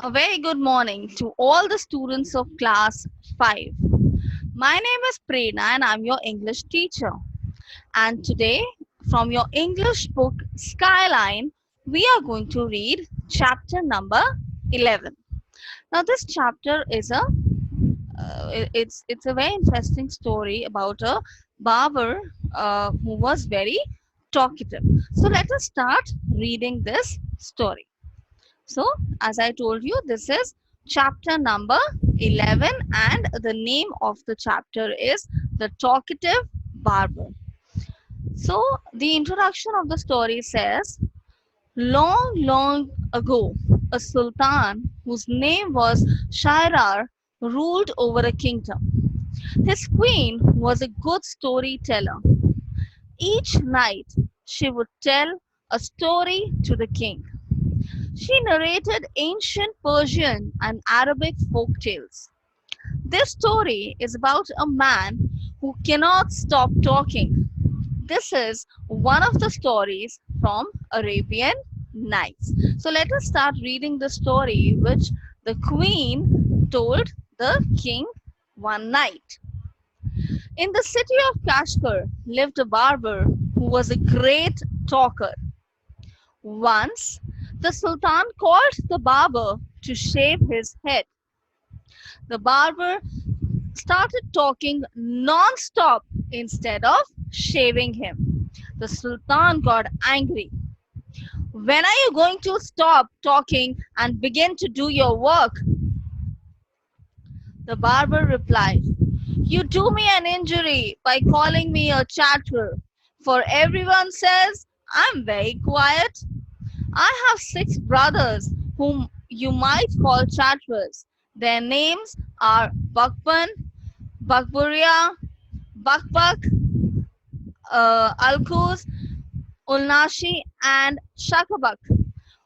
A very good morning to all the students of class 5. My name is Prerna and I'm your English teacher. And today, from your English book Skyline, we are going to read chapter number 11. Now, this chapter is it's a very interesting story about a barber who was very talkative. So, let us start reading this story. So, as I told you, this is chapter number 11, and the name of the chapter is The Talkative Barber. So, the introduction of the story says, long, long ago, a sultan whose name was Shairar ruled over a kingdom. His queen was a good storyteller. Each night, she would tell a story to the king. She narrated ancient Persian and Arabic folk tales. This story is about a man who cannot stop talking. This is one of the stories from Arabian Nights. So let us start reading the story which the queen told the king one night. In the city of Kashgar lived a barber who was a great talker. Once, the sultan called the barber to shave his head. The barber started talking non-stop instead of shaving him. The sultan got angry. When are you going to stop talking and begin to do your work? The barber replied, you do me an injury by calling me a chatterer, for everyone says I'm very quiet. I have 6 brothers whom you might call chatterers. Their names are Bakban, Bakburia, Bakbak, Alkuz, Ulnashi, and Shakabak.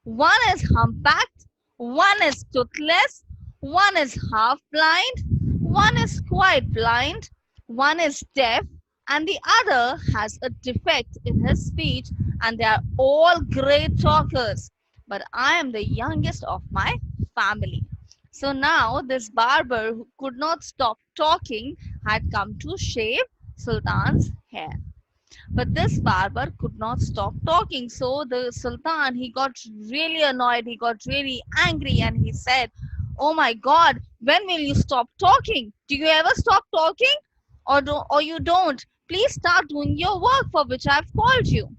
One is humpbacked, one is toothless, one is half blind, one is quite blind, one is deaf, and the other has a defect in his speech, and they are all great talkers. But I am the youngest of my family. So now this barber who could not stop talking had come to shave Sultan's hair. But this barber could not stop talking. So the Sultan, he got really annoyed, he got really angry, and he said, oh my God, when will you stop talking? Do you ever stop talking? Or you don't? Please start doing your work for which I've called you.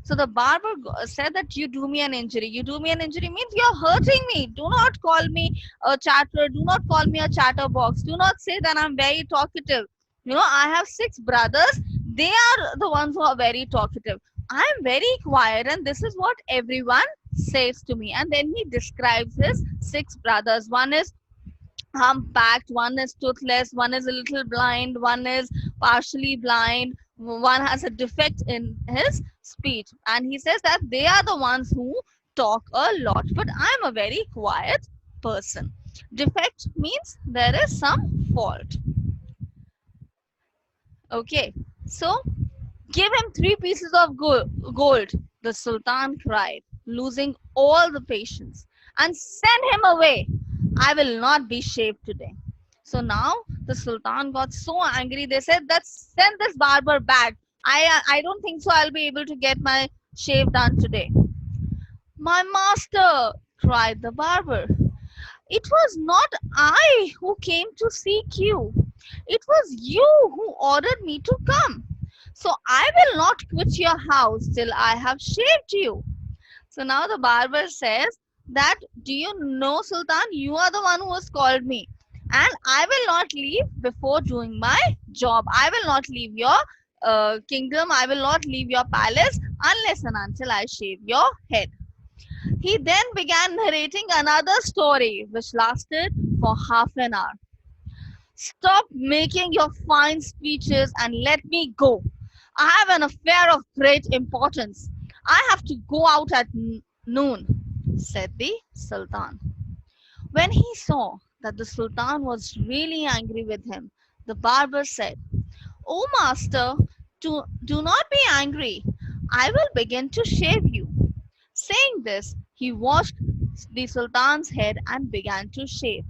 So the barber said that you do me an injury. You do me an injury means you're hurting me. Do not call me a chatterer. Do not call me a chatterbox. Do not say that I'm very talkative. I have 6 brothers. They are the ones who are very talkative. I'm very quiet, and this is what everyone says to me. And then he describes his 6 brothers. One is humpbacked, one is toothless, one is a little blind, one is partially blind, one has a defect in his speech. And he says that they are the ones who talk a lot, but I'm a very quiet person. Defect means there is some fault. Okay, so give him 3 pieces of gold, the Sultan cried, losing all the patience, and send him away. I will not be shaved today. So now the Sultan got so angry. They said that send this barber back. I don't think so I'll be able to get my shave done today. My master, cried the barber, it was not I who came to seek you. It was you who ordered me to come. So I will not quit your house till I have shaved you. So now the barber says that, do you know, Sultan, you are the one who has called me. And I will not leave before doing my job. I will not leave your kingdom. I will not leave your palace unless and until I shave your head. He then began narrating another story which lasted for half an hour. Stop making your fine speeches and let me go. I have an affair of great importance. I have to go out at noon, said the Sultan. When he saw that the Sultan was really angry with him, the barber said, oh master, do not be angry. I will begin to shave you. Saying this, he washed the sultan's head and began to shave.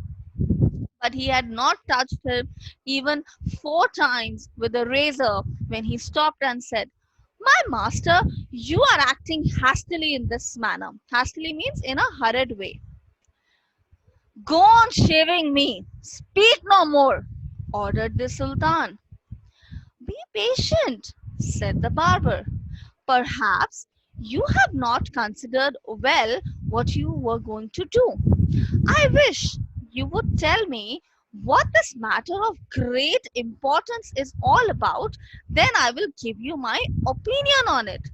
But he had not touched him even 4 times with the razor when he stopped and said, "My master, you are acting hastily in this manner." Hastily means in a hurried way. "Go on shaving me. Speak no more," ordered the sultan. "Be patient," said the barber. "Perhaps you have not considered well what you were going to do. I wish you would tell me what this matter of great importance is all about. Then I will give you my opinion on it."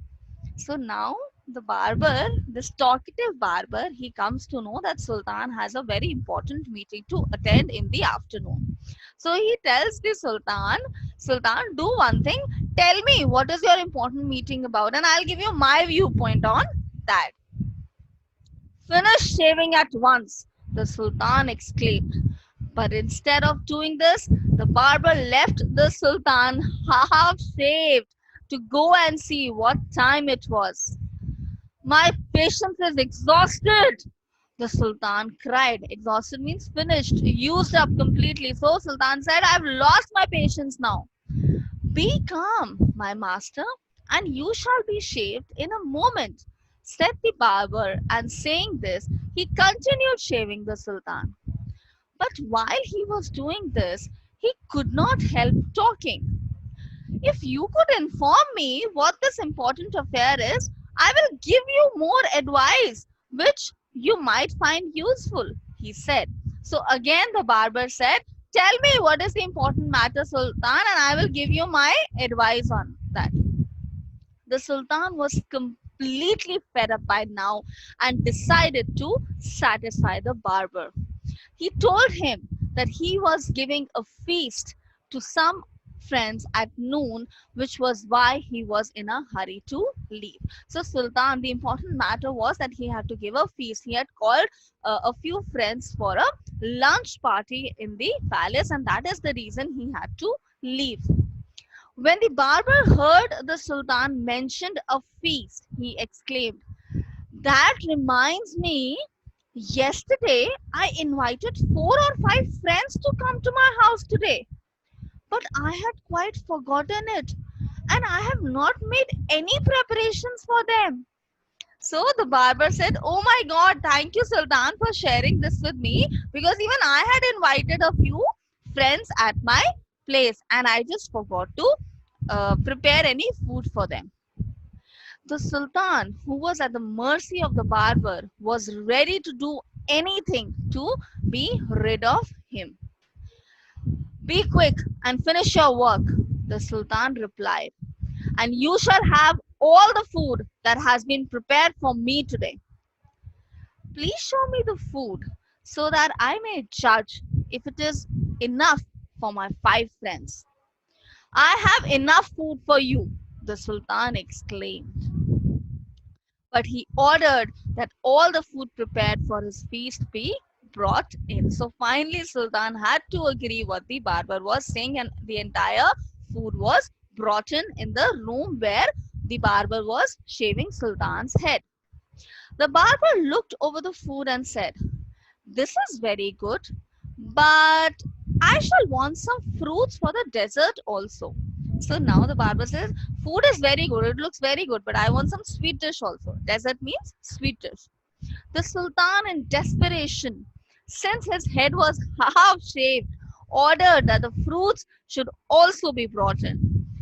So now the barber, this talkative barber, he comes to know that Sultan has a very important meeting to attend in the afternoon. So he tells the Sultan, "Sultan, do one thing. Tell me what is your important meeting about, and I'll give you my viewpoint on that." "Finish shaving at once," the Sultan exclaimed. But instead of doing this, the barber left the Sultan half shaved to go and see what time it was. "My patience is exhausted," the Sultan cried. Exhausted means finished, used up completely. So Sultan said, "I've lost my patience now." "Be calm, my master, and you shall be shaved in a moment," said the barber. And saying this, he continued shaving the Sultan. But while he was doing this, he could not help talking. "If you could inform me what this important affair is, I will give you more advice, which you might find useful," he said. So again, the barber said, "Tell me what is the important matter, Sultan, and I will give you my advice on that." The Sultan was completely fed up by now and decided to satisfy the barber. He told him that he was giving a feast to some friends at noon, which was why he was in a hurry to leave. So Sultan, the important matter was that he had to give a feast. He had called a few friends for a lunch party in the palace, and that is the reason he had to leave. When the barber heard the Sultan mentioned a feast, he exclaimed, "That reminds me, yesterday I invited 4 or 5 friends to come to my house today, but I had quite forgotten it, and I have not made any preparations for them." So the barber said, "Oh my God, thank you, Sultan, for sharing this with me, because even I had invited a few friends at my place and I just forgot to prepare any food for them." The Sultan, who was at the mercy of the barber, was ready to do anything to be rid of him. "Be quick and finish your work," the Sultan replied, "and you shall have all the food that has been prepared for me today." "Please show me the food so that I may judge if it is enough for my 5 friends." "I have enough food for you," the Sultan exclaimed. But he ordered that all the food prepared for his feast be brought in. So finally, Sultan had to agree what the barber was saying, and the entire food was brought in the room where the barber was shaving Sultan's head. The barber looked over the food and said, "This is very good, but I shall want some fruits for the dessert also." So now the barber says, "Food is very good, it looks very good, but I want some sweet dish also." Dessert means sweet dish. The Sultan, in desperation, since his head was half shaved, ordered that the fruits should also be brought in.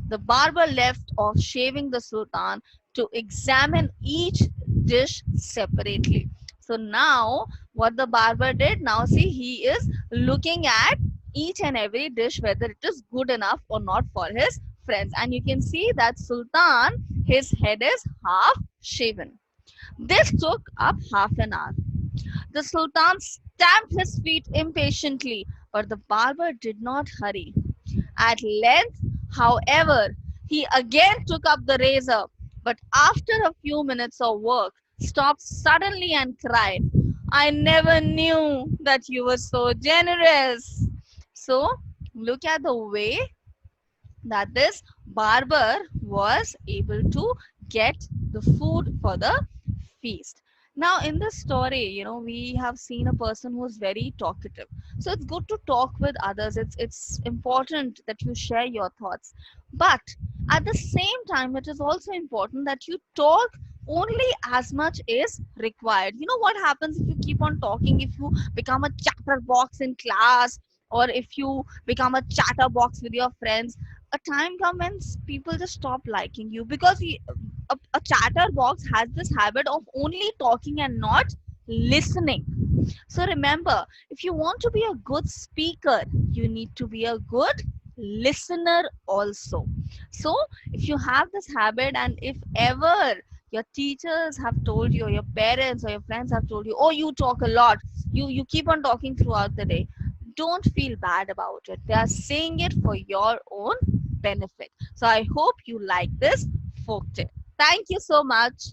The barber left off shaving the Sultan to examine each dish separately. So now, what the barber did, now see, he is looking at each and every dish whether it is good enough or not for his friends. And you can see that Sultan, his head is half shaven. This took up half an hour. The Sultan stamped his feet impatiently, but the barber did not hurry. At length, however, he again took up the razor, but after a few minutes of work, stopped suddenly and cried, "I never knew that you were so generous." So, look at the way that this barber was able to get the food for the feast. Now, in this story, we have seen a person who is very talkative. So it's good to talk with others. It's important that you share your thoughts. But at the same time, it is also important that you talk only as much is required. You know what happens if you keep on talking, if you become a chatterbox in class, or if you become a chatterbox with your friends, a time comes when people just stop liking you because a chatterbox has this habit of only talking and not listening. So remember, if you want to be a good speaker, you need to be a good listener also. So if you have this habit, and if ever your teachers have told you, or your parents or your friends have told you, oh, you talk a lot, you keep on talking throughout the day, don't feel bad about it. They are saying it for your own benefit. So I hope you like this folk tale. Thank you so much.